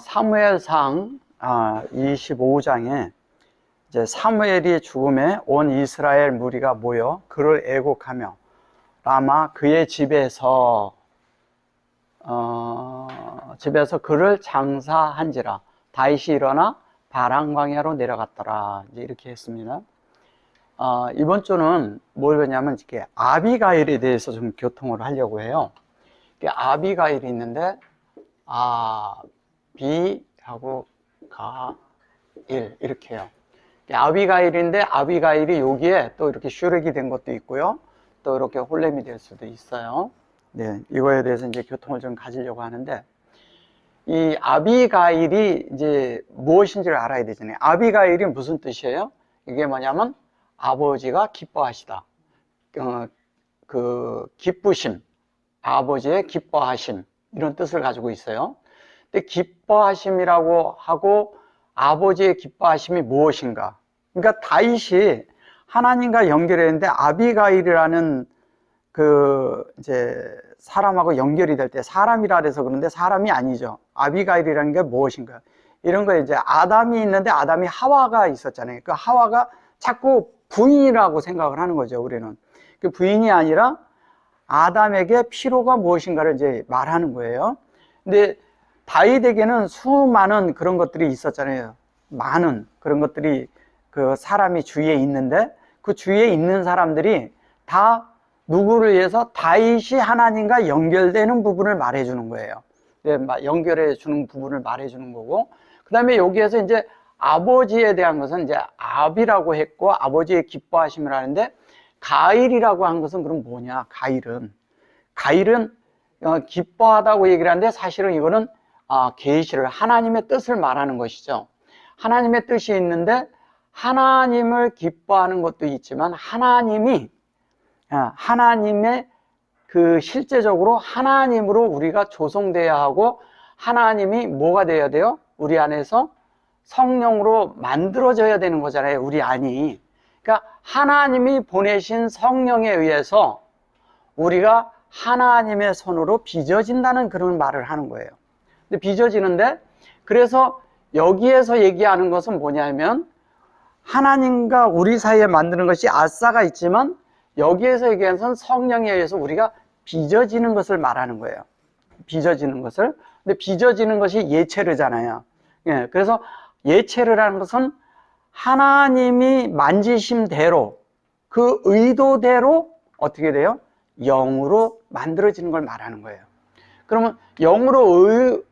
사무엘상 25장에 이제 사무엘이 죽음에 온 이스라엘 무리가 모여 그를 애곡하며 라마 그의 집에서 그를 장사한지라. 다윗이 일어나 바람 광야로 내려갔더라. 이제 이렇게 했습니다. 이번 주는 뭘 배냐면 이렇게 아비가일에 대해서 좀 교통을 하려고 해요. 아비가일이 있는데 아비하고 가일 이렇게 해요. 아비가일인데 아비가일이 여기에 또 이렇게 슈렉이 된 것도 있고요. 또 이렇게 홀렘이 될 수도 있어요. 네, 이거에 대해서 이제 교통을 좀 가지려고 하는데, 이 아비가일이 이제 무엇인지를 알아야 되잖아요. 아비가일이 무슨 뜻이에요? 이게 뭐냐면 아버지가 기뻐하시다. 그 기쁘심, 아버지의 기뻐하심, 이런 뜻을 가지고 있어요. 근데 기뻐하심이라고 하고 아버지의 기뻐하심이 무엇인가? 그러니까 다윗이 하나님과 연결했는데 아비가일이라는 이제 사람하고 연결이 될 때, 사람이라 해서 그런데 사람이 아니죠. 아비가일이라는 게 무엇인가? 이런 거 이제 아담이 있는데 아담이 하와가 있었잖아요. 그 하와가 자꾸 부인이라고 생각을 하는 거죠, 우리는. 그 부인이 아니라 아담에게 필요가 무엇인가를 이제 말하는 거예요. 근데 다윗에게는 수많은 그런 것들이 있었잖아요. 많은 그런 것들이 그 사람이 주위에 있는데, 그 주위에 있는 사람들이 다 누구를 위해서? 다윗이 하나님과 연결되는 부분을 말해주는 거예요. 연결해주는 부분을 말해주는 거고, 그 다음에 여기에서 이제 아버지에 대한 것은 이제 아비라고 했고, 아버지의 기뻐하심을 하는데, 가일이라고 한 것은 그럼 뭐냐? 가일은 기뻐하다고 얘기를 하는데, 사실은 이거는 계시를, 하나님의 뜻을 말하는 것이죠. 하나님의 뜻이 있는데 하나님을 기뻐하는 것도 있지만, 하나님의 실제적으로 하나님으로 우리가 조성돼야 하고, 하나님이 뭐가 돼야 돼요? 우리 안에서 성령으로 만들어져야 되는 거잖아요, 우리 안이. 그러니까 하나님이 보내신 성령에 의해서 우리가 하나님의 손으로 빚어진다는 그런 말을 하는 거예요. 근데 빚어지는데, 그래서 여기에서 얘기하는 것은 뭐냐면, 하나님과 우리 사이에 만드는 것이 아싸가 있지만, 여기에서 얘기하는 것은 성령에 의해서 우리가 빚어지는 것을 말하는 거예요. 빚어지는 것을. 근데 빚어지는 것이 예체르잖아요. 예, 그래서 예체르라는 것은 하나님이 만지신 대로, 그 의도대로 어떻게 돼요? 영으로 만들어지는 걸 말하는 거예요. 그러면 영으로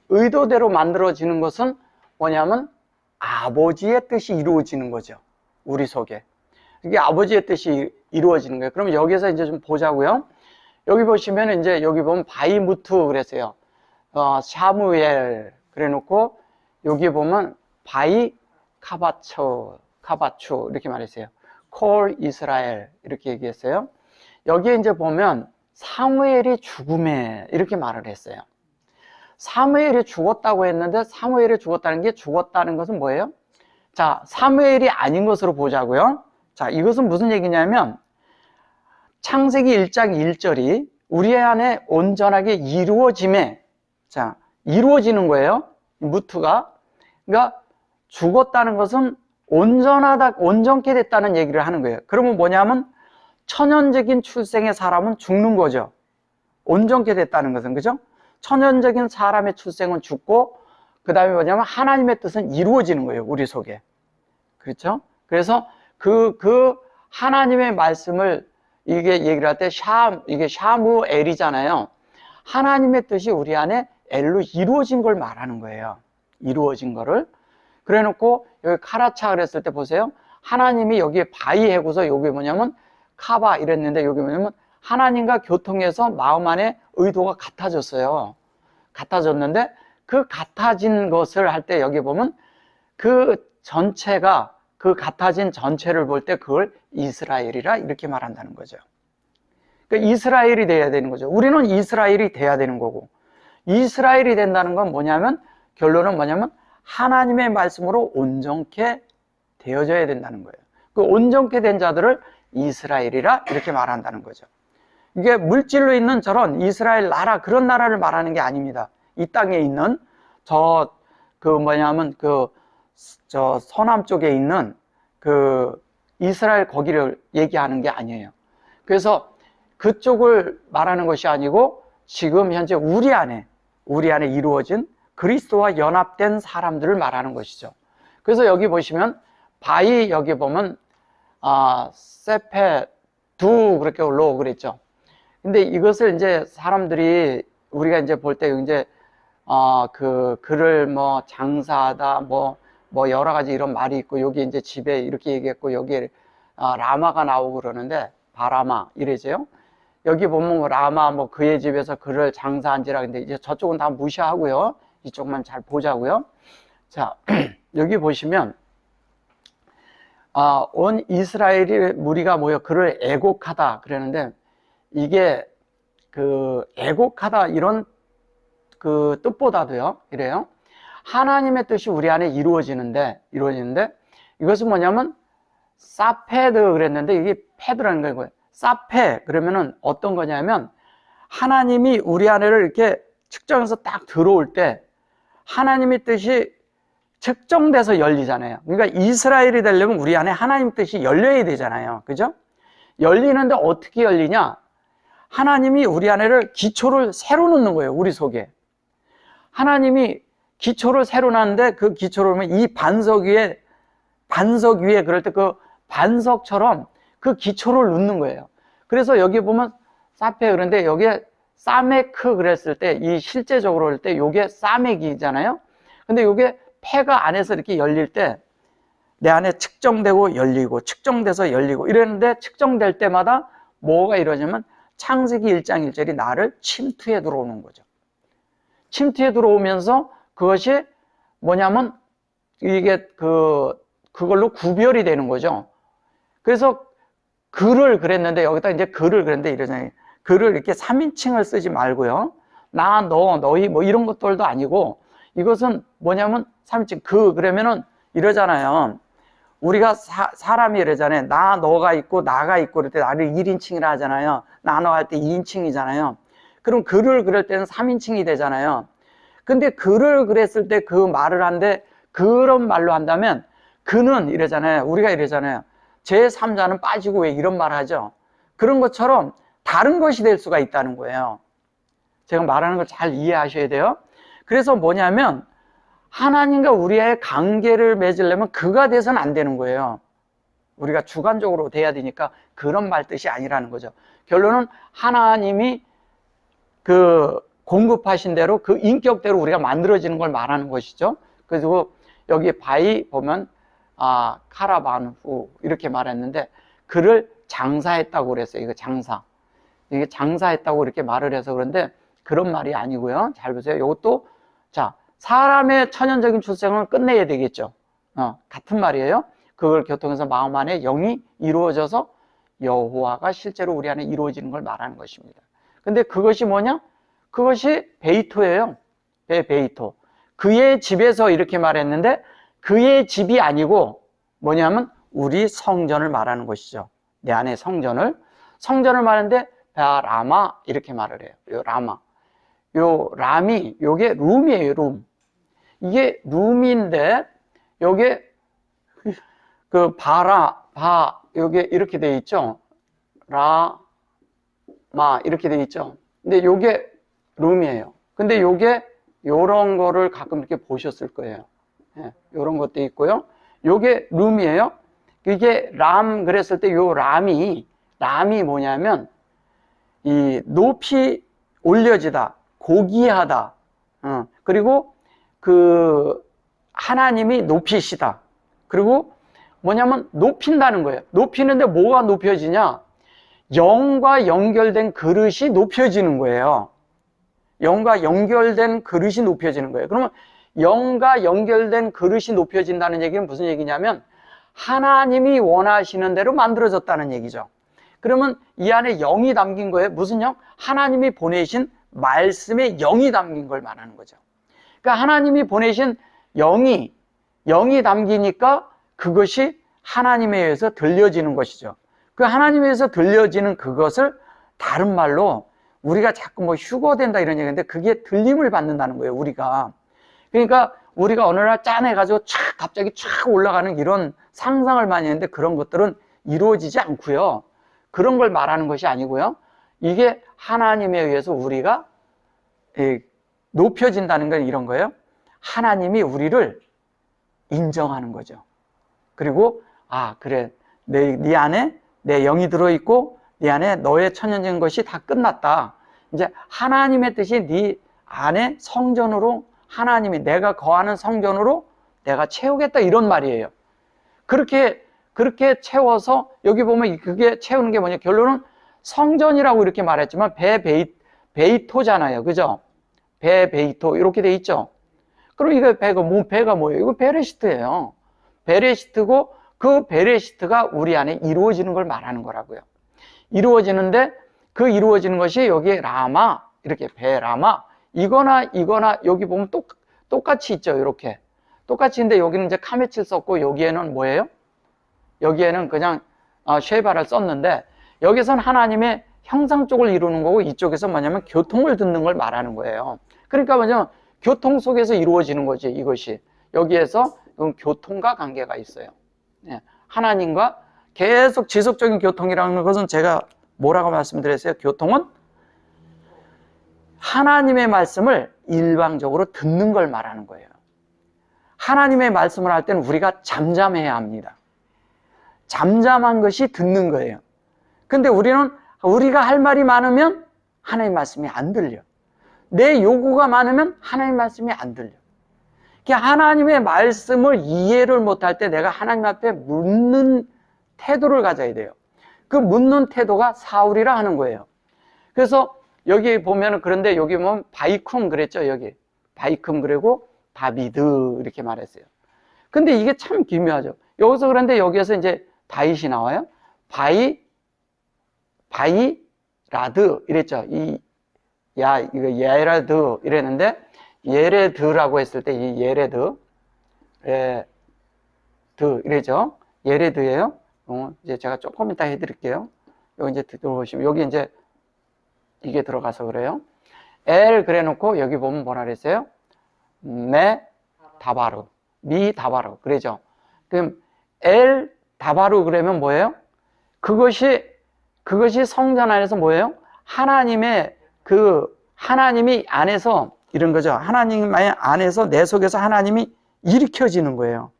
의도대로 만들어지는 것은 뭐냐면 아버지의 뜻이 이루어지는 거죠, 우리 속에. 이게 아버지의 뜻이 이루어지는 거예요. 그럼 여기서 이제 좀 보자고요. 여기 보시면 이제 여기 보면 바이무트 그랬어요. 샤무엘 그래 놓고, 여기 보면 바이 카바추 이렇게 말했어요. 콜 이스라엘 이렇게 얘기했어요. 여기에 이제 보면 사무엘이 죽음에 이렇게 말을 했어요. 사무엘이 죽었다고 했는데, 사무엘이 죽었다는 게, 죽었다는 것은 뭐예요? 자, 사무엘이 아닌 것으로 보자고요. 자, 이것은 무슨 얘기냐면, 창세기 1장 1절이 우리 안에 온전하게 이루어짐에, 자, 이루어지는 거예요, 무트가. 그러니까 죽었다는 것은 온전케 됐다는 얘기를 하는 거예요. 그러면 뭐냐면 천연적인 출생의 사람은 죽는 거죠. 온전케 됐다는 것은, 그죠? 천연적인 사람의 출생은 죽고, 그 다음에 뭐냐면 하나님의 뜻은 이루어지는 거예요, 우리 속에. 그렇죠? 그래서 그 하나님의 말씀을 이게 얘기를 할 때 이게 샤무엘이잖아요. 하나님의 뜻이 우리 안에 엘로 이루어진 걸 말하는 거예요. 이루어진 거를. 그래 놓고 여기 카라차 그랬을 때 보세요. 하나님이 여기에 바이 해고서 여기 뭐냐면 카바 이랬는데, 여기 뭐냐면 하나님과 교통해서 마음 안에 의도가 같아졌어요. 같아졌는데, 그 같아진 것을 할 때 여기 보면 그 전체가, 그 같아진 전체를 볼 때 그걸 이스라엘이라 이렇게 말한다는 거죠. 그러니까 이스라엘이 돼야 되는 거죠. 우리는 이스라엘이 돼야 되는 거고, 이스라엘이 된다는 건 뭐냐면, 결론은 뭐냐면 하나님의 말씀으로 온전케 되어져야 된다는 거예요. 그 온전케 된 자들을 이스라엘이라 이렇게 말한다는 거죠. 이게 물질로 있는 저런 이스라엘 나라, 그런 나라를 말하는 게 아닙니다. 이 땅에 있는 그 뭐냐면 저 서남쪽에 있는 그 이스라엘 거기를 얘기하는 게 아니에요. 그래서 그쪽을 말하는 것이 아니고 지금 현재 우리 안에 이루어진 그리스도와 연합된 사람들을 말하는 것이죠. 그래서 여기 보시면 바이, 여기 보면 세페 두 그렇게 올라오고 그랬죠. 근데 이것을 이제 사람들이 우리가 이제 볼 때 이제 그 글을 뭐 장사하다 뭐 여러 가지 이런 말이 있고, 여기 이제 집에 이렇게 얘기했고, 여기에 라마가 나오고 그러는데 바라마 이래죠. 여기 보면 뭐 라마 뭐 그의 집에서 글을 장사한지라. 근데 이제 저쪽은 다 무시하고요. 이쪽만 잘 보자고요. 자, 여기 보시면 온 이스라엘이 무리가 모여 그를 애곡하다 그러는데, 이게 그 애곡하다 이런 그 뜻보다도요, 이래요. 하나님의 뜻이 우리 안에 이루어지는데 이것은 뭐냐면 사페드 그랬는데, 이게 페드라는 거예요. 사페 그러면은 어떤 거냐면, 하나님이 우리 안에를 이렇게 측정해서 딱 들어올 때 하나님의 뜻이 측정돼서 열리잖아요. 그러니까 이스라엘이 되려면 우리 안에 하나님 뜻이 열려야 되잖아요. 그죠? 열리는데 어떻게 열리냐? 하나님이 우리 안에를 기초를 새로 넣는 거예요. 우리 속에. 하나님이 기초를 새로 놨는데, 그 기초를 보면 이 반석 위에 그럴 때 그 반석처럼 그 기초를 넣는 거예요. 그래서 여기 보면 사페 그런데 여기에 사메크 그랬을 때, 이 실제적으로 할 때 요게 사메기잖아요. 근데 요게 폐가 안에서 이렇게 열릴 때 내 안에 측정되고 열리고 측정돼서 열리고 이랬는데, 측정될 때마다 뭐가 이러냐면 창세기 1장 1절이 나를 침투해 들어오는 거죠. 침투해 들어오면서 그것이 뭐냐면 이게 그걸로 구별이 되는 거죠. 그래서 글을 그랬는데, 여기다 이제 글을 그랬는데 이러잖아요. 글을 이렇게 3인칭을 쓰지 말고요. 나, 너, 너희 뭐 이런 것들도 아니고, 이것은 뭐냐면 3인칭 그러면은 이러잖아요. 우리가 사람이 이러잖아요. 나, 너가 있고 나가 있고 그럴 때 나를 1인칭이라 하잖아요. 나, 너 할 때 2인칭이잖아요. 그럼 글을 그럴 때는 3인칭이 되잖아요. 근데 글을 그랬을 때 그 말을 한데, 그런 말로 한다면 그는 이러잖아요. 우리가 이러잖아요. 제3자는 빠지고 왜 이런 말 하죠? 그런 것처럼 다른 것이 될 수가 있다는 거예요. 제가 말하는 걸 잘 이해하셔야 돼요. 그래서 뭐냐면 하나님과 우리의 관계를 맺으려면 그가 돼서는 안 되는 거예요. 우리가 주관적으로 돼야 되니까 그런 말 뜻이 아니라는 거죠. 결론은 하나님이 그 공급하신 대로 그 인격대로 우리가 만들어지는 걸 말하는 것이죠. 그리고 여기 바이 보면 카라반후 이렇게 말했는데, 그를 장사했다고 그랬어요. 이거 장사. 이게 장사했다고 이렇게 말을 해서 그런데 그런 말이 아니고요. 잘 보세요. 이것도 자, 사람의 천연적인 출생은 끝내야 되겠죠. 같은 말이에요. 그걸 교통해서 마음 안에 영이 이루어져서 여호와가 실제로 우리 안에 이루어지는 걸 말하는 것입니다. 근데 그것이 뭐냐? 그것이 베이토예요. 베이토. 그의 집에서 이렇게 말했는데, 그의 집이 아니고 뭐냐면 우리 성전을 말하는 것이죠. 내 안에 성전을 말하는데 라마 이렇게 말을 해요. 요 라마. 요 람이 요게 룸이에요. 룸. 이게 룸인데 요게 그 요게 이렇게 돼 있죠. 라마 이렇게 돼 있죠. 근데 요게 룸이에요. 근데 요게 요런 거를 가끔 이렇게 보셨을 거예요. 예, 요런 것도 있고요. 요게 룸이에요. 이게 람 그랬을 때 요 람이 뭐냐면 이 높이 올려지다, 고귀하다. 그리고 그 하나님이 높이시다. 그리고 뭐냐면 높인다는 거예요. 높이는데 뭐가 높여지냐? 영과 연결된 그릇이 높여지는 거예요. 영과 연결된 그릇이 높여지는 거예요. 그러면 영과 연결된 그릇이 높여진다는 얘기는 무슨 얘기냐면 하나님이 원하시는 대로 만들어졌다는 얘기죠. 그러면 이 안에 영이 담긴 거예요. 무슨 영? 하나님이 보내신 말씀에 영이 담긴 걸 말하는 거죠. 그러니까 하나님이 보내신 영이 담기니까 그것이 하나님에 의해서 들려지는 것이죠. 그 하나님에 의해서 들려지는 그것을 다른 말로 우리가 자꾸 뭐 휴거된다 이런 얘기인데, 그게 들림을 받는다는 거예요. 우리가 그러니까 우리가 어느 날 짠해가지고 촥 갑자기 촥 올라가는 이런 상상을 많이 했는데 그런 것들은 이루어지지 않고요. 그런 걸 말하는 것이 아니고요. 이게 하나님에 의해서 우리가 높여진다는 건 이런 거예요. 하나님이 우리를 인정하는 거죠. 그리고 그래, 네 안에 내 영이 들어있고 네 안에 너의 천연적인 것이 다 끝났다. 이제 하나님의 뜻이 네 안에 성전으로 하나님이 내가 거하는 성전으로 내가 채우겠다 이런 말이에요. 그렇게 채워서 여기 보면 그게 채우는 게 뭐냐, 결론은 성전이라고 이렇게 말했지만 베이토잖아요. 그죠? 베이토 이렇게 돼 있죠. 그럼 이거 배가 뭐예요? 이거 베레시트예요. 베레시트고 그 베레시트가 우리 안에 이루어지는 걸 말하는 거라고요. 이루어지는데 그 이루어지는 것이 여기에 라마, 이렇게 베라마, 이거나 여기 보면 똑같이 있죠. 이렇게 똑같이 있는데 여기는 이제 카메칠 썼고 여기에는 뭐예요? 여기에는 그냥 쉐바를 썼는데 여기서는 하나님의 형상 쪽을 이루는 거고 이쪽에서 뭐냐면 교통을 듣는 걸 말하는 거예요. 그러니까 뭐냐면 교통 속에서 이루어지는 거지. 이것이 여기에서 교통과 관계가 있어요. 하나님과 계속 지속적인 교통이라는 것은 제가 뭐라고 말씀드렸어요? 교통은 하나님의 말씀을 일방적으로 듣는 걸 말하는 거예요. 하나님의 말씀을 할 때는 우리가 잠잠해야 합니다. 잠잠한 것이 듣는 거예요. 근데 우리가 할 말이 많으면 하나님 말씀이 안 들려. 내 요구가 많으면 하나님 말씀이 안 들려. 하나님의 말씀을 이해를 못할 때 내가 하나님 앞에 묻는 태도를 가져야 돼요. 그 묻는 태도가 사울이라 하는 거예요. 그래서 여기 보면은, 그런데 여기 보면 바이쿰 그랬죠. 여기 바이쿰 그리고 다비드 이렇게 말했어요. 근데 이게 참 기묘하죠. 여기서 그런데 여기에서 이제 다윗이 나와요. 바이라드 이랬죠. 이거 예라드 이랬는데 예레드라고 했을 때 이 예레드 이래죠. 예레드예요. 이제 제가 조금 이따 해드릴게요. 여기 이제 들어보시면 여기 이제 이게 들어가서 그래요. 엘 그래놓고 여기 보면 뭐라 그랬어요? 메 다바르, 미 다바르 그러죠. 그럼 엘 다바르 그러면 뭐예요? 그것이 성전 안에서 뭐예요? 하나님이 안에서 이런 거죠. 하나님 안에서 내 속에서 하나님이 일으켜지는 거예요.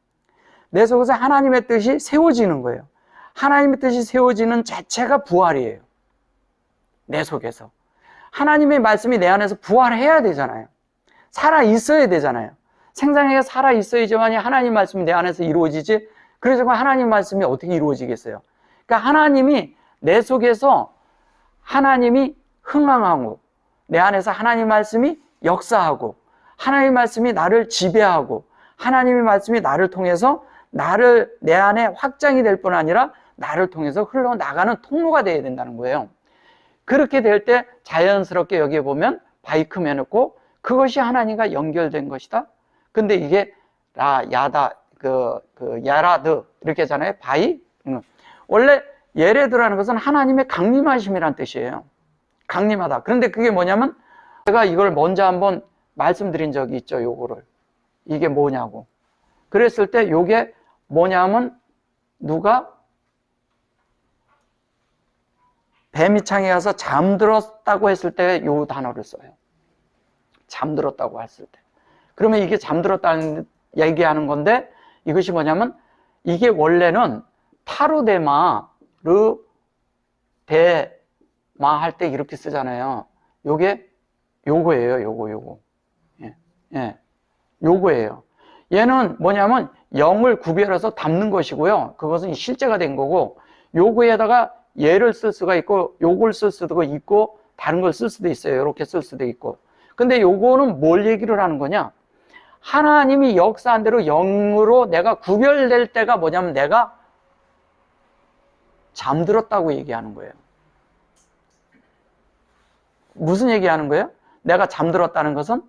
내 속에서 하나님의 뜻이 세워지는 거예요. 하나님의 뜻이 세워지는 자체가 부활이에요. 내 속에서. 하나님의 말씀이 내 안에서 부활해야 되잖아요. 살아 있어야 되잖아요. 생생하게 살아 있어야지만이 하나님 말씀이 내 안에서 이루어지지. 그래서 하나님 말씀이 어떻게 이루어지겠어요? 그러니까 하나님이 내 속에서 하나님이 흥황하고 내 안에서 하나님 말씀이 역사하고 하나님 말씀이 나를 지배하고 하나님의 말씀이 나를 통해서 내 안에 확장이 될 뿐 아니라 나를 통해서 흘러나가는 통로가 되어야 된다는 거예요. 그렇게 될 때 자연스럽게 여기에 보면 바이쿰 해놓고 그것이 하나님과 연결된 것이다. 근데 이게 야라드 이렇게 하잖아요. 원래 예레드라는 것은 하나님의 강림하심이란 뜻이에요. 강림하다. 그런데 그게 뭐냐면 제가 이걸 먼저 한번 말씀드린 적이 있죠. 요거를. 이게 뭐냐고. 그랬을 때 요게 뭐냐면 누가 뱀이 창에 가서 잠들었다고 했을 때 요 단어를 써요. 잠들었다고 했을 때. 그러면 이게 잠들었다는 얘기하는 건데 이것이 뭐냐면 이게 원래는 타르데마르 데마 할 때 이렇게 쓰잖아요. 요게 요거예요. 요거. 예. 요거예요. 얘는 뭐냐면 영을 구별해서 담는 것이고요. 그것은 실제가 된 거고 요거에다가 얘를 쓸 수가 있고 요걸 쓸 수도 있고 다른 걸 쓸 수도 있어요. 이렇게 쓸 수도 있고. 근데 요거는 뭘 얘기를 하는 거냐? 하나님이 역사한 대로 영으로 내가 구별될 때가 뭐냐면 내가 잠들었다고 얘기하는 거예요. 무슨 얘기하는 거예요? 내가 잠들었다는 것은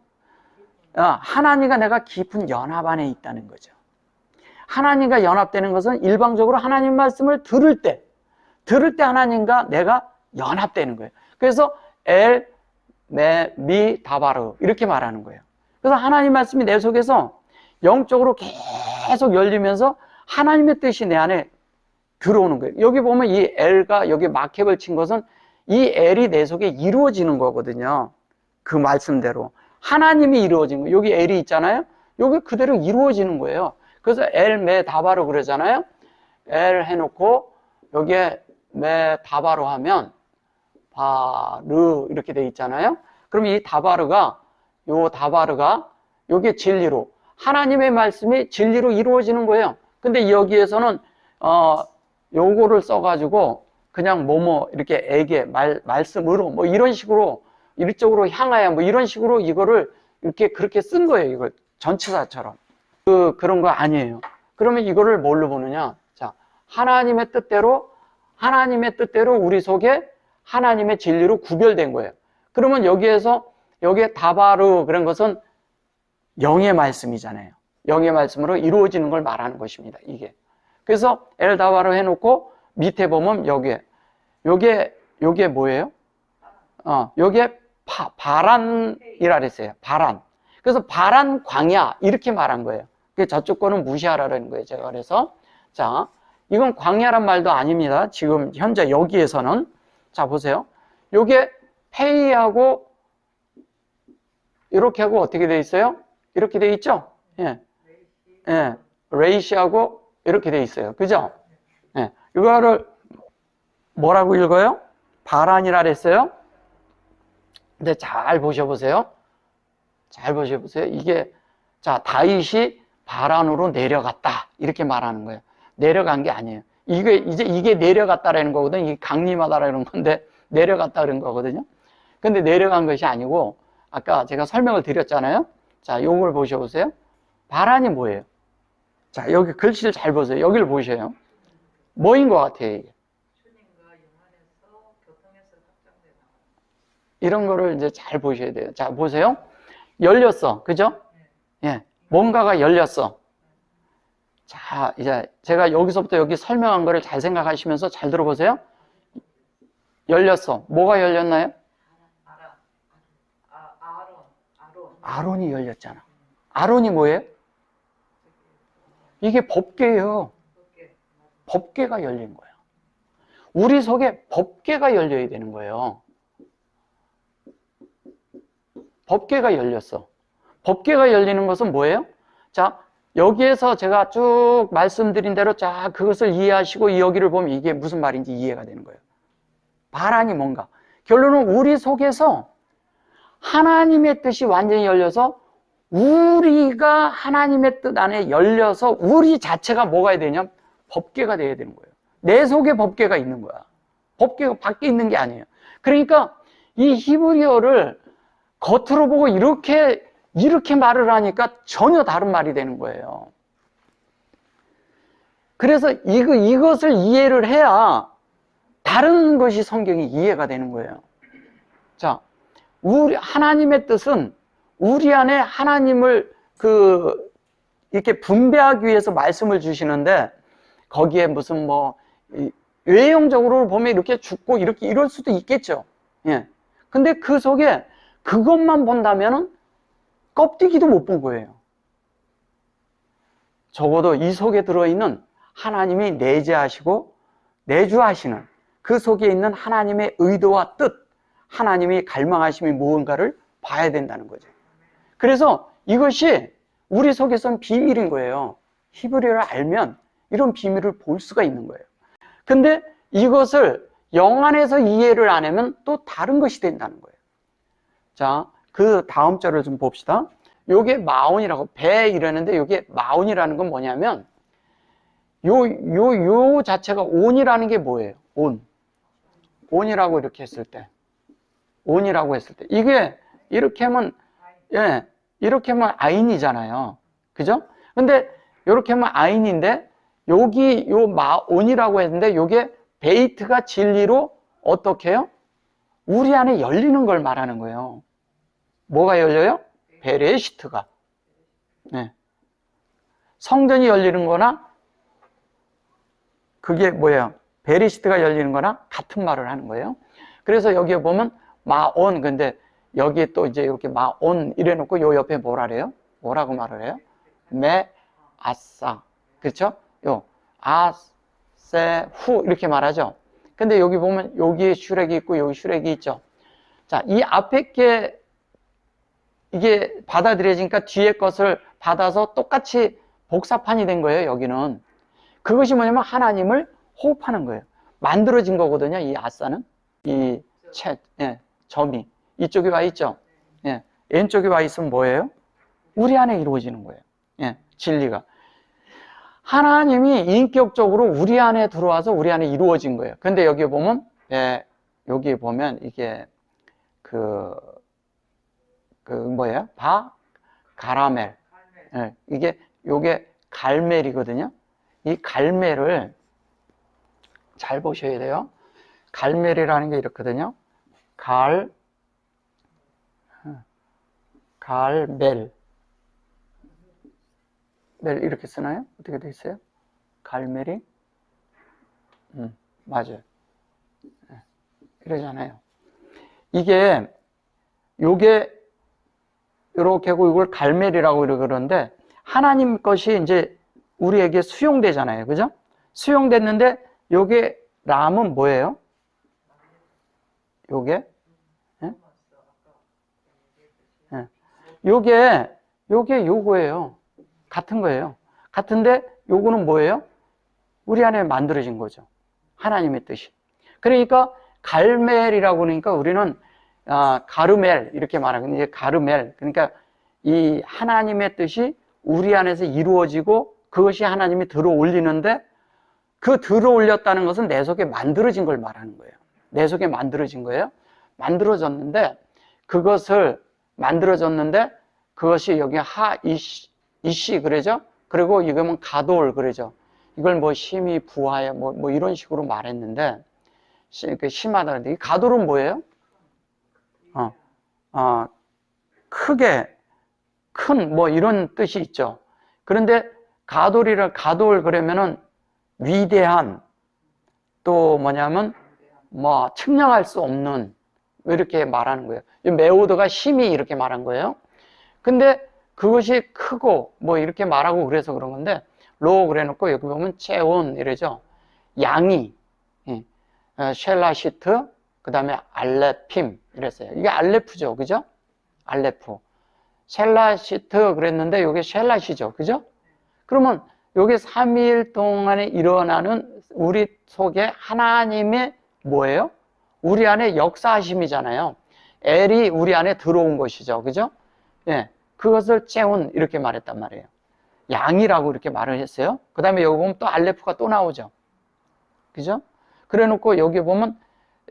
하나님과 내가 깊은 연합 안에 있다는 거죠. 하나님과 연합되는 것은 일방적으로 하나님 말씀을 들을 때 하나님과 내가 연합되는 거예요. 그래서 미 다바르 이렇게 말하는 거예요. 그래서 하나님 말씀이 내 속에서 영적으로 계속 열리면서 하나님의 뜻이 내 안에 들어오는 거예요. 여기 보면 이 L가 여기 마켓을 친 것은 이 L이 내 속에 이루어지는 거거든요. 그 말씀대로. 하나님이 이루어진 거예요. 여기 L이 있잖아요. 여기 그대로 이루어지는 거예요. 그래서 L 매 다바로 그러잖아요. L 해놓고 여기에 매 다바로 하면 바르 이렇게 돼 있잖아요. 그럼 이 다바르가 여기 진리로 하나님의 말씀이 진리로 이루어지는 거예요. 근데 여기에서는 요거를 써가지고 그냥 뭐뭐 이렇게 에게 말씀으로 뭐 이런 식으로 이쪽으로 향하여 뭐 이런 식으로 이거를 이렇게 그렇게 쓴 거예요. 이걸 전치사처럼 그런 거 아니에요. 그러면 이거를 뭘로 보느냐? 자, 하나님의 뜻대로 우리 속에 하나님의 진리로 구별된 거예요. 그러면 여기에 다바르 그런 것은 영의 말씀이잖아요. 영의 말씀으로 이루어지는 걸 말하는 것입니다. 이게. 그래서 엘다바르 해놓고 밑에 보면 요게 뭐예요? 요게 바란이라 그랬어요. 바란. 그래서 바란 광야 이렇게 말한 거예요. 저쪽 거는 무시하라는 거예요. 제가 그래서 자, 이건 광야란 말도 아닙니다. 지금 현재 여기에서는 자 보세요. 요게 페이하고 이렇게 하고 어떻게 돼 있어요? 이렇게 돼 있죠? 예. 예. 레이시하고 이렇게 돼 있어요. 그죠? 예. 이거를 뭐라고 읽어요? 바란이라 그랬어요. 근데 잘 보셔보세요. 이게 자 다윗이 바란으로 내려갔다 이렇게 말하는 거예요. 내려간 게 아니에요. 이게 내려갔다라는 거거든요. 이게 강림하다라는 건데 내려갔다 그런 거거든요. 근데 내려간 것이 아니고 아까 제가 설명을 드렸잖아요. 자, 요걸 보셔보세요. 바란이 뭐예요? 자, 여기 글씨를 잘 보세요. 여기를 보셔요. 뭐인 것 같아요, 이게? 이런 거를 이제 잘 보셔야 돼요. 자, 보세요. 열렸어. 그죠? 예. 뭔가가 열렸어. 자, 이제 제가 여기서부터 여기 설명한 거를 잘 생각하시면서 잘 들어보세요. 열렸어. 뭐가 열렸나요? 아론이 열렸잖아. 아론이 뭐예요? 이게 법궤예요. 법궤가 열린 거예요. 우리 속에 법궤가 열려야 되는 거예요. 법궤가 열렸어. 법궤가 열리는 것은 뭐예요? 자, 여기에서 제가 쭉 말씀드린 대로 자, 그것을 이해하시고 여기를 보면 이게 무슨 말인지 이해가 되는 거예요. 바란이 뭔가. 결론은 우리 속에서 하나님의 뜻이 완전히 열려서 우리가 하나님의 뜻 안에 열려서 우리 자체가 뭐가 되냐? 법궤가 돼야 되는 거예요. 내 속에 법궤가 있는 거야. 법궤가 밖에 있는 게 아니에요. 그러니까 이 히브리어를 겉으로 보고 이렇게 말을 하니까 전혀 다른 말이 되는 거예요. 그래서 이것을 이해를 해야 다른 것이 성경이 이해가 되는 거예요. 자, 하나님의 뜻은 우리 안에 하나님을 이렇게 분배하기 위해서 말씀을 주시는데 거기에 무슨 외형적으로 보면 이렇게 죽고 이럴 수도 있겠죠. 예. 근데 그 속에 그것만 본다면은 껍데기도 못 본 거예요. 적어도 이 속에 들어있는 하나님이 내재하시고 내주하시는 그 속에 있는 하나님의 의도와 뜻, 하나님이 갈망하심이 무언가를 봐야 된다는 거죠. 그래서 이것이 우리 속에선 비밀인 거예요. 히브리어를 알면 이런 비밀을 볼 수가 있는 거예요. 근데 이것을 영 안에서 이해를 안 하면 또 다른 것이 된다는 거예요. 자, 그 다음 절을 좀 봅시다. 요게 마온이라고, 배 이러는데 요게 마온이라는 건 뭐냐면 요 자체가 온이라는 게 뭐예요? 온이라고 이렇게 했을 때 이게 이렇게 하면 이렇게 하면 아인이잖아요. 그죠? 근데 이렇게 하면 아인인데 여기 마온이라고 했는데 요게 베이트가 진리로 어떻게 해요? 우리 안에 열리는 걸 말하는 거예요. 뭐가 열려요? 베레시트가. 네. 성전이 열리는 거나 그게 뭐예요? 베레시트가 열리는 거나 같은 말을 하는 거예요. 그래서 여기에 보면 마온, 근데 여기에 또 이제 이렇게 마온 이래 놓고 요 옆에 뭐라 그래요? 뭐라고 말을 해요? 메 아싸. 그렇죠? 요 아세 후 이렇게 말하죠. 근데 여기 보면 여기에 슈렉이 있고 여기 슈렉이 있죠. 자, 이 앞에 게 이게 받아들여지니까 뒤에 것을 받아서 똑같이 복사판이 된 거예요. 여기는 그것이 뭐냐면 하나님을 호흡하는 거예요. 만들어진 거거든요. 이 아싸는 이 예, 점이 이쪽에 와 있죠. 예, 왼쪽에 와 있으면 뭐예요? 우리 안에 이루어지는 거예요. 예, 진리가 하나님이 인격적으로 우리 안에 들어와서 우리 안에 이루어진 거예요. 근데 여기 보면 예, 여기 보면 이게 뭐예요? 가라멜. 예, 요게 갈멜이거든요. 이 갈멜을 잘 보셔야 돼요. 갈멜이라는 게 이렇거든요. 갈멜. 멜 이렇게 쓰나요? 어떻게 돼 있어요? 갈멜이? 맞아요. 이러잖아요. 요게 이렇게 하고 이걸 갈멜이라고 그러는데 하나님 것이 이제 우리에게 수용되잖아요. 그죠? 수용됐는데 요게 람은 뭐예요? 요게? 예? 예. 요게 요거예요. 같은 거예요. 같은데 요거는 뭐예요? 우리 안에 만들어진 거죠. 하나님의 뜻이. 그러니까 갈멜이라고 그러니까 우리는 가르멜 이렇게 말하거든요. 이제 가르멜 그러니까 이 하나님의 뜻이 우리 안에서 이루어지고 그것이 하나님이 들어올리는데 그 들어올렸다는 것은 내 속에 만들어진 걸 말하는 거예요. 내 속에 만들어진 거예요. 만들어졌는데 그것이 여기 이시 그러죠. 그리고 이거면 가돌 그러죠. 이걸 뭐 심히 부하여 뭐 이런 식으로 말했는데 심하다 그런데 이 가돌은 뭐예요? 크게 큰 뭐 이런 뜻이 있죠. 그런데 가돌 그러면은 위대한 또 뭐냐면 뭐 측량할 수 없는 이렇게 말하는 거예요. 메오드가 심히 이렇게 말한 거예요. 근데 그것이 크고 뭐 이렇게 말하고 그래서 그런 건데 로 그래 놓고 여기 보면 체온 이래죠. 양이 쉘라시트 그 다음에 알레핌 이랬어요. 이게 알레프죠. 그죠? 알레프. 쉘라시트 그랬는데 이게 쉘라시죠. 그죠? 그러면 이게 3일 동안에 일어나는 우리 속에 하나님의 뭐예요? 우리 안에 역사하심이잖아요. 엘이 우리 안에 들어온 것이죠. 그죠? 예. 그것을 체온 이렇게 말했단 말이에요. 양이라고 이렇게 말을 했어요. 그 다음에 여기 보면 또 알레프가 또 나오죠. 그죠? 그래 놓고 여기 보면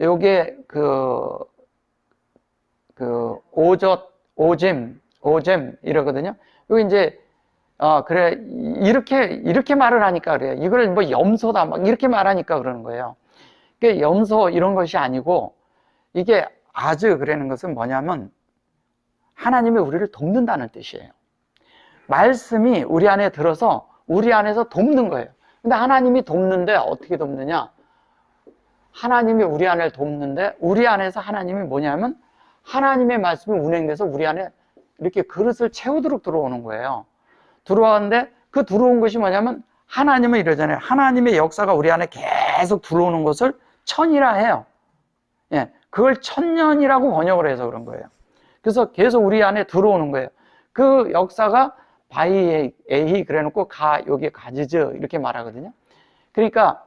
요게 오잼 이러거든요. 여기 이제 그래 이렇게 말을 하니까 그래요. 이걸 뭐 염소다 막 이렇게 말하니까 그러는 거예요. 그게 염소 이런 것이 아니고 이게 아즈 그러는 것은 뭐냐면 하나님이 우리를 돕는다는 뜻이에요. 말씀이 우리 안에 들어서 우리 안에서 돕는 거예요. 근데 하나님이 돕는데 어떻게 돕느냐? 하나님이 우리 안을 돕는데 우리 안에서 하나님이 뭐냐면 하나님의 말씀이 운행돼서 우리 안에 이렇게 그릇을 채우도록 들어오는 거예요. 들어왔는데 그 들어온 것이 뭐냐면 하나님은 이러잖아요. 하나님의 역사가 우리 안에 계속 들어오는 것을 천이라 해요. 예, 그걸 천년이라고 번역을 해서 그런 거예요. 그래서 계속 우리 안에 들어오는 거예요. 그 역사가 바이에히 그래 놓고 여기 가지즈 이렇게 말하거든요. 그러니까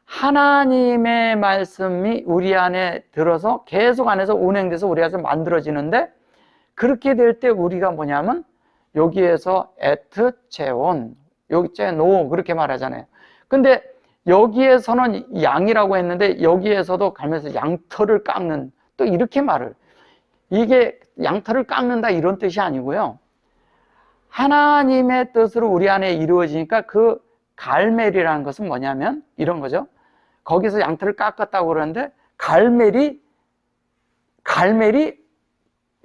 하나님의 말씀이 우리 안에 들어서 계속 안에서 운행돼서 우리 안에서 만들어지는데 그렇게 될 때 우리가 뭐냐면 여기에서 에트 체온 여기 제노 그렇게 말하잖아요. 근데 여기에서는 양이라고 했는데 여기에서도 가면서 양털을 깎는 또 이렇게 말을 이게 양털을 깎는다 이런 뜻이 아니고요. 하나님의 뜻으로 우리 안에 이루어지니까 그 갈멜이라는 것은 뭐냐면 이런 거죠. 거기서 양털을 깎았다고 그러는데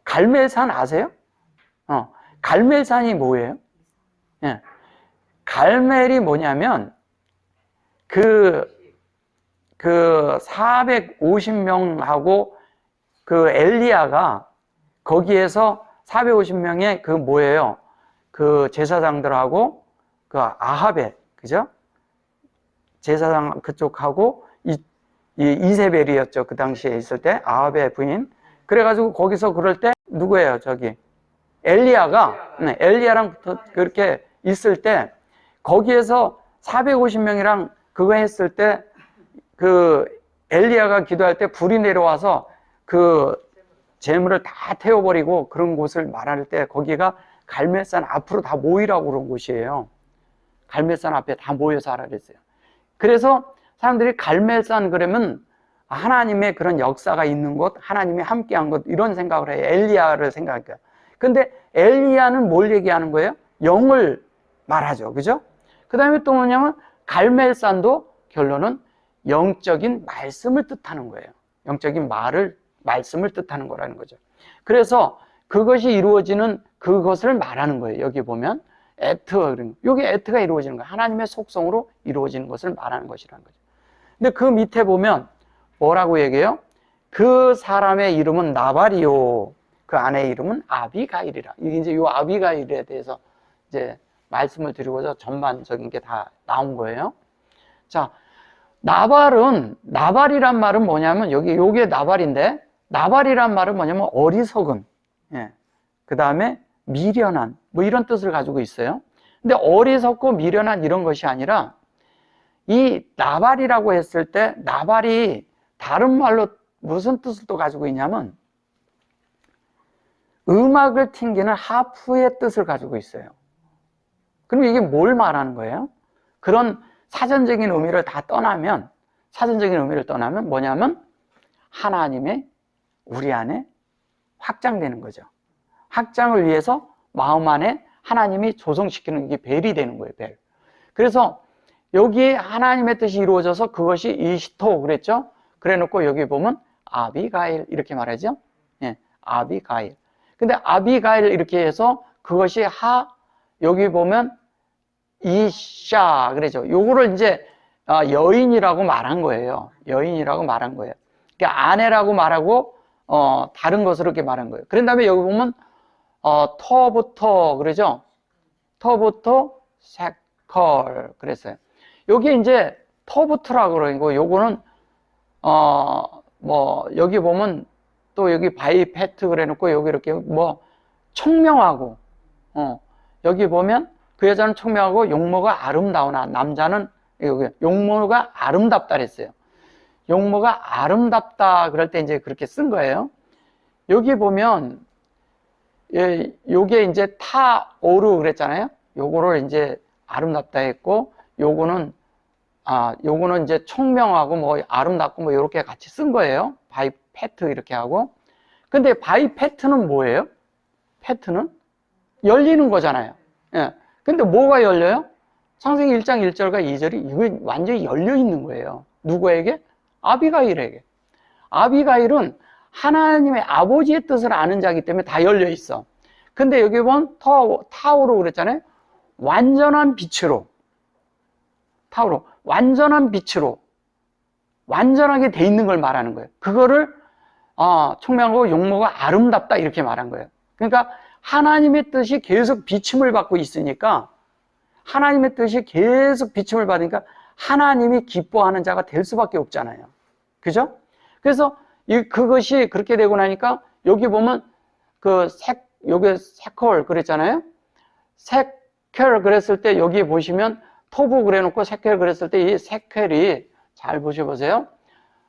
갈멜산 아세요? 갈멜산이 뭐예요? 예. 갈멜이 뭐냐면 그 450명하고 그 엘리야가 거기에서 450명의 그 뭐예요? 그 제사장들하고 그 아합의, 그죠? 제사장 그쪽하고 이세벨이었죠. 그 당시에 있을 때 아합의 부인. 그래가지고 거기서 그럴 때 누구예요? 저기 엘리야랑 그렇게 있을 때 거기에서 450명이랑 그거 했을 때 그 엘리야가 기도할 때 불이 내려와서 그 재물을 다 태워버리고 그런 곳을 말할 때 거기가 갈멜산 앞으로 다 모이라고 그런 곳이에요. 갈멜산 앞에 다 모여서 하라 그랬어요. 그래서 사람들이 갈멜산 그러면 하나님의 그런 역사가 있는 곳, 하나님이 함께한 곳 이런 생각을 해요. 엘리야를 생각해요. 근데 엘리야는 뭘 얘기하는 거예요? 영을 말하죠. 그죠? 그 다음에 또 뭐냐면 갈멜산도 결론은 영적인 말씀을 뜻하는 거예요. 영적인 말씀을 뜻하는 거라는 거죠. 그래서 그것이 이루어지는 그것을 말하는 거예요. 여기 보면 여기 에트가 이루어지는 거예요. 하나님의 속성으로 이루어지는 것을 말하는 것이라는 거죠. 근데 그 밑에 보면 뭐라고 얘기해요? 그 사람의 이름은 나발이요. 그 아내의 이름은 아비가일이라. 이제 이 아비가일에 대해서 이제 말씀을 드리고자 전반적인 게 다 나온 거예요. 자, 나발이란 말은 뭐냐면 요게 나발인데 나발이란 말은 뭐냐면 어리석은, 예. 그 다음에 미련한, 뭐 이런 뜻을 가지고 있어요. 근데 어리석고 미련한 이런 것이 아니라 이 나발이라고 했을 때 나발이 다른 말로 무슨 뜻을 또 가지고 있냐면 음악을 튕기는 하프의 뜻을 가지고 있어요. 그럼 이게 뭘 말하는 거예요? 그런 사전적인 의미를 떠나면 뭐냐면 하나님의 우리 안에 확장되는 거죠. 확장을 위해서 마음 안에 하나님이 조성시키는 게 벨이 되는 거예요, 벨. 그래서 여기에 하나님의 뜻이 이루어져서 그것이 이시토 그랬죠? 그래 놓고 여기 보면 아비가일 이렇게 말하죠? 예, 아비가일. 근데 아비가일 이렇게 해서 그것이 여기 보면 이샤 그러죠. 요거를 이제 여인이라고 말한 거예요. 여인이라고 말한 거예요. 그러니까 아내라고 말하고 다른 것으로 이렇게 말한 거예요. 그런 다음에 여기 보면 터부터 그러죠. 터부터 세컬 그랬어요. 여기 이제 터부터라고 그러고 요거는 뭐 여기 보면 또 여기 바이페트 그래 놓고 여기 이렇게 뭐 청명하고 여기 보면 그 여자는 청명하고 용모가 아름다우나 남자는 여기 용모가 아름답다 그랬어요. 용모가 아름답다 그럴 때 이제 그렇게 쓴 거예요. 여기 보면 요게 이제 타오르 그랬잖아요. 요거를 이제 아름답다 했고 요거는 이제 총명하고 뭐 아름답고 뭐 이렇게 같이 쓴 거예요. 바이페트 이렇게 하고. 근데 바이페트는 뭐예요? 페트는 열리는 거잖아요. 예. 근데 뭐가 열려요? 창세기 1장 1절과 2절이 이거 완전히 열려 있는 거예요. 누구에게? 아비가일에게. 아비가일은 하나님의 아버지의 뜻을 아는 자이기 때문에 다 열려 있어. 근데 여기 보면 타오로 그랬잖아요. 완전한 빛으로. 타오로. 완전한 빛으로. 완전하게 돼 있는 걸 말하는 거예요. 그거를 총명하고 용모가 아름답다 이렇게 말한 거예요. 그러니까 하나님의 뜻이 계속 비침을 받고 있으니까 하나님의 뜻이 계속 비침을 받으니까 하나님이 기뻐하는 자가 될 수밖에 없잖아요. 그죠? 그래서 그것이 그렇게 되고 나니까 여기 보면 요게 세컬 그랬잖아요. 세컬 그랬을 때 여기 보시면 토부 그래 놓고 세컬 그랬을 때 이 세컬이 잘 보셔보세요.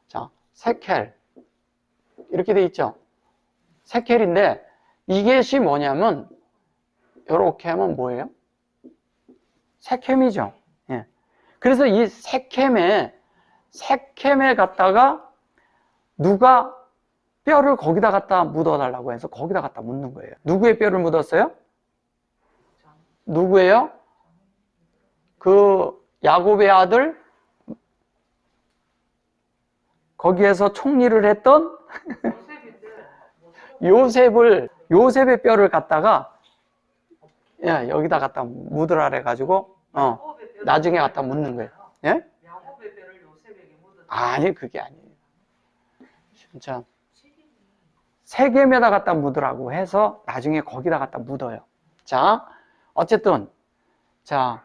자, 세컬 이렇게 돼 있죠. 세켈인데 이것이 뭐냐면 이렇게 하면 뭐예요? 세켐이죠. 예. 그래서 이 세켐에 갖다가 누가 뼈를 거기다 갖다 묻어달라고 해서 거기다 갖다 묻는 거예요. 누구의 뼈를 묻었어요? 누구예요? 그 야곱의 아들 거기에서 총리를 했던 요셉의 뼈를 갖다가 여기다 갖다 묻으라 그래가지고 나중에 갖다 묻는 거예요. 예? 야곱의 뼈를 요셉에게 묻었다. 아니 그게 아니에요. 진짜 세겜에다 갖다 묻으라고 해서 나중에 거기다 갖다 묻어요. 자, 어쨌든 자,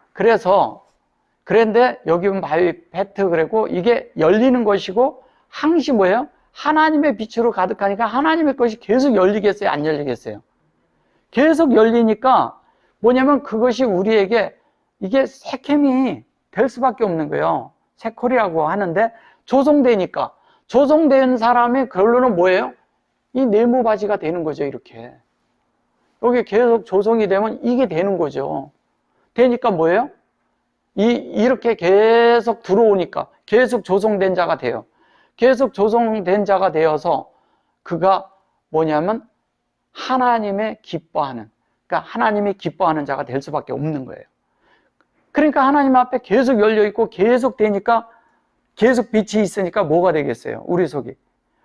그런데 여기 보면 바이페트 그랬고 이게 열리는 것이고 항시 뭐예요? 하나님의 빛으로 가득하니까 하나님의 것이 계속 열리겠어요? 안 열리겠어요? 계속 열리니까 뭐냐면 그것이 우리에게 이게 세겜이 될 수밖에 없는 거예요. 세콜이라고 하는데 조성되니까 조성된 사람의 결론은 뭐예요? 이 네모바지가 되는 거죠. 이렇게 여기 계속 조성이 되면 이게 되는 거죠. 되니까 뭐예요? 이렇게 계속 들어오니까 계속 조성된 자가 돼요. 계속 조성된 자가 되어서 그가 뭐냐면 하나님의 기뻐하는, 그러니까 하나님이 기뻐하는 자가 될 수밖에 없는 거예요. 그러니까 하나님 앞에 계속 열려 있고 계속 되니까 계속 빛이 있으니까 뭐가 되겠어요? 우리 속이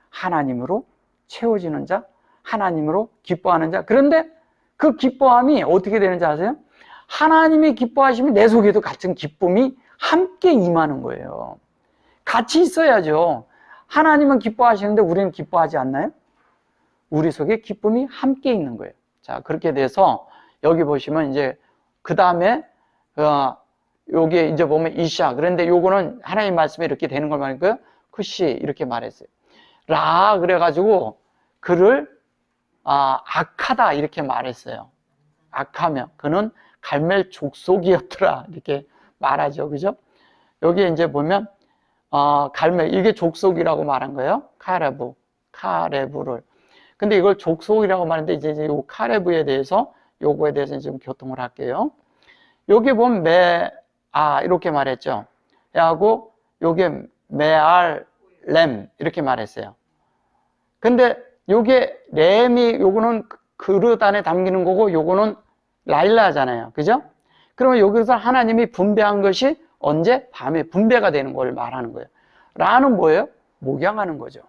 하나님으로 채워지는 자, 하나님으로 기뻐하는 자. 그런데 그 기뻐함이 어떻게 되는지 아세요? 하나님이 기뻐하시면 내 속에도 같은 기쁨이 함께 임하는 거예요. 같이 있어야죠. 하나님은 기뻐하시는데 우리는 기뻐하지 않나요? 우리 속에 기쁨이 함께 있는 거예요. 자, 그렇게 돼서 여기 보시면 이제 그 다음에 여기에 이제 보면 이샤. 그런데 요거는 하나님 말씀에 이렇게 되는 걸 말했고요. 쿠시 이렇게 말했어요. 라 그래가지고 그를 악하다 이렇게 말했어요. 악하며 그는 갈멜 족속이었더라 이렇게 말하죠. 그죠? 여기 이제 보면 갈멜 이게 족속이라고 말한 거예요. 카레브를. 근데 이걸 족속이라고 말하는데 이제 요 카레브에 대해서 요거에 대해서 지금 교통을 할게요. 여기 보면 이렇게 말했죠. 하고 요게 메알렘 이렇게 말했어요. 근데 요게 램이 요거는 그릇 안에 담기는 거고 요거는 라일라잖아요. 그죠? 그러면 여기서 하나님이 분배한 것이 언제? 밤에 분배가 되는 걸 말하는 거예요. 라는 뭐예요? 목양하는 거죠.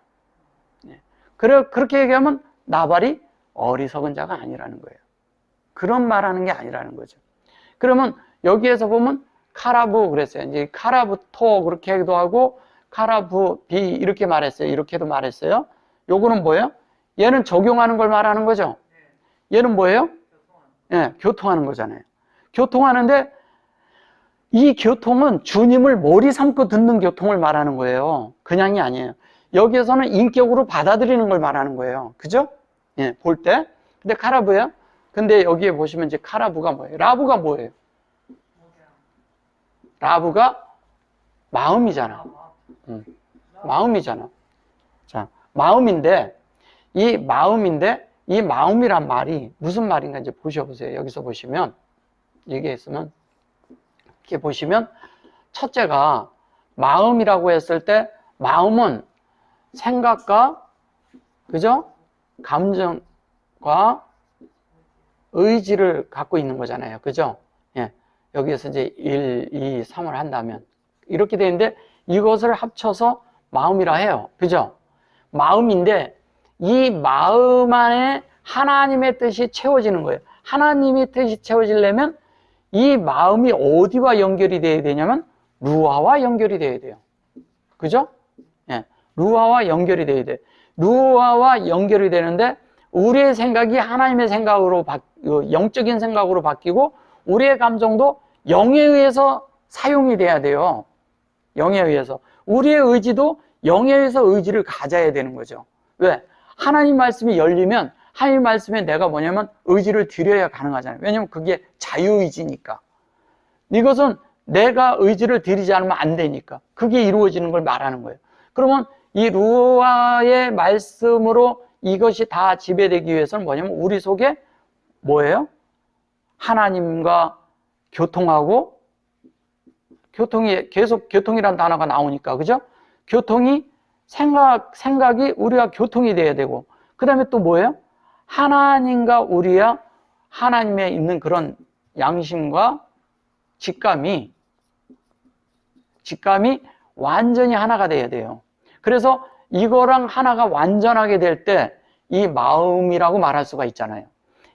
그렇게 얘기하면 나발이 어리석은 자가 아니라는 거예요. 그런 말하는 게 아니라는 거죠. 그러면 여기에서 보면 카라부 그랬어요. 이제 카라부토 그렇게 하기도 하고 카라부비 이렇게 말했어요. 이렇게도 말했어요. 요거는 뭐예요? 얘는 적용하는 걸 말하는 거죠. 얘는 뭐예요? 예, 교통하는 거잖아요. 교통하는데 이 교통은 주님을 머리 삼고 듣는 교통을 말하는 거예요. 그냥이 아니에요. 여기에서는 인격으로 받아들이는 걸 말하는 거예요. 그죠? 예, 볼 때. 근데 카라부예요? 근데 여기에 보시면 이제 카라부가 뭐예요? 라부가 뭐예요? 라부가 마음이잖아. 마음이잖아. 자, 마음인데 이 마음이란 말이 무슨 말인가 이제 보셔보세요. 여기서 보시면 얘기했으면 이렇게 보시면 첫째가 마음이라고 했을 때 마음은 생각과 그죠? 감정과 의지를 갖고 있는 거잖아요. 그죠? 예. 여기에서 이제 1, 2, 3을 한다면 이렇게 되는데 이것을 합쳐서 마음이라 해요. 그죠? 마음인데 이 마음 안에 하나님의 뜻이 채워지는 거예요. 하나님의 뜻이 채워지려면 이 마음이 어디와 연결이 돼야 되냐면 루아와 연결이 돼야 돼요. 그죠? 예. 루아와 연결이 돼야 돼. 루아와 연결이 되는데 우리의 생각이 하나님의 생각으로 영적인 생각으로 바뀌고 우리의 감정도 영에 의해서 사용이 돼야 돼요. 영에 의해서. 우리의 의지도 영에 의해서 의지를 가져야 되는 거죠. 왜? 하나님 말씀이 열리면 하나님 말씀에 내가 뭐냐면 의지를 드려야 가능하잖아요. 왜냐면 그게 자유의지니까. 이것은 내가 의지를 드리지 않으면 안 되니까. 그게 이루어지는 걸 말하는 거예요. 그러면 이 루아의 말씀으로 이것이 다 지배되기 위해서는 뭐냐면 우리 속에 뭐예요? 하나님과 교통하고 교통이 계속 교통이라는 단어가 나오니까 그죠? 교통이 생각이 우리가 교통이 돼야 되고 그 다음에 또 뭐예요? 하나님과 우리야 하나님에 있는 그런 양심과 직감이 완전히 하나가 돼야 돼요. 그래서 이거랑 하나가 완전하게 될 때 이 마음이라고 말할 수가 있잖아요.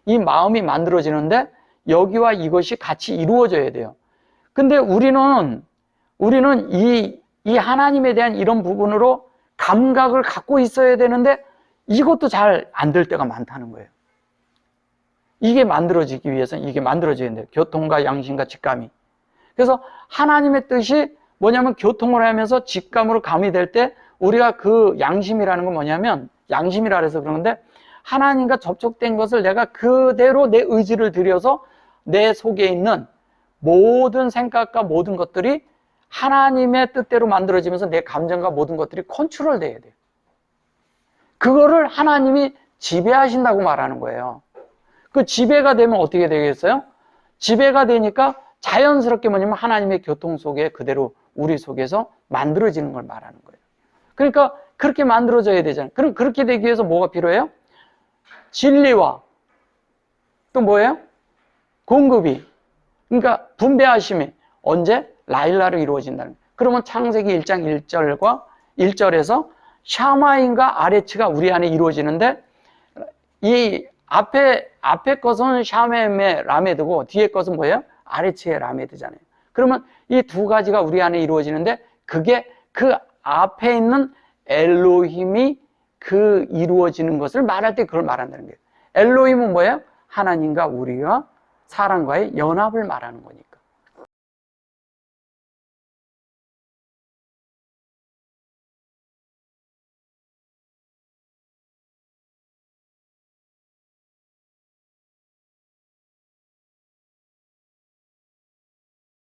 이 마음이 만들어지는데 여기와 이것이 같이 이루어져야 돼요. 근데 우리는 이 하나님에 대한 이런 부분으로 감각을 갖고 있어야 되는데 이것도 잘 안 될 때가 많다는 거예요. 이게 만들어지기 위해서는 이게 만들어져야 돼요. 교통과 양심과 직감이. 그래서 하나님의 뜻이 뭐냐면 교통을 하면서 직감으로 가미될 때 우리가 그 양심이라는 건 뭐냐면, 양심이라 해서 그러는데, 하나님과 접촉된 것을 내가 그대로 내 의지를 들여서 내 속에 있는 모든 생각과 모든 것들이 하나님의 뜻대로 만들어지면서 내 감정과 모든 것들이 컨트롤 돼야 돼요. 그거를 하나님이 지배하신다고 말하는 거예요. 그 지배가 되면 어떻게 되겠어요? 지배가 되니까 자연스럽게 뭐냐면 하나님의 교통 속에 그대로 우리 속에서 만들어지는 걸 말하는 거예요. 그러니까 그렇게 만들어져야 되잖아요. 그럼 그렇게 되기 위해서 뭐가 필요해요? 진리와 또 뭐예요? 공급이. 그러니까 분배하심이 언제? 라일라로 이루어진다는 거예요. 그러면 창세기 1장 1절과 1절에서 샤마인과 아레츠가 우리 안에 이루어지는데, 이 앞에 것은 샤메의 라메드고 뒤에 것은 뭐예요? 아레츠의 라메드잖아요. 그러면 이 두 가지가 우리 안에 이루어지는데, 그게 그 앞에 있는 엘로힘이 그 이루어지는 것을 말할 때 그걸 말한다는 거예요. 엘로힘은 뭐예요? 하나님과 우리와 사람과의 연합을 말하는 거니까.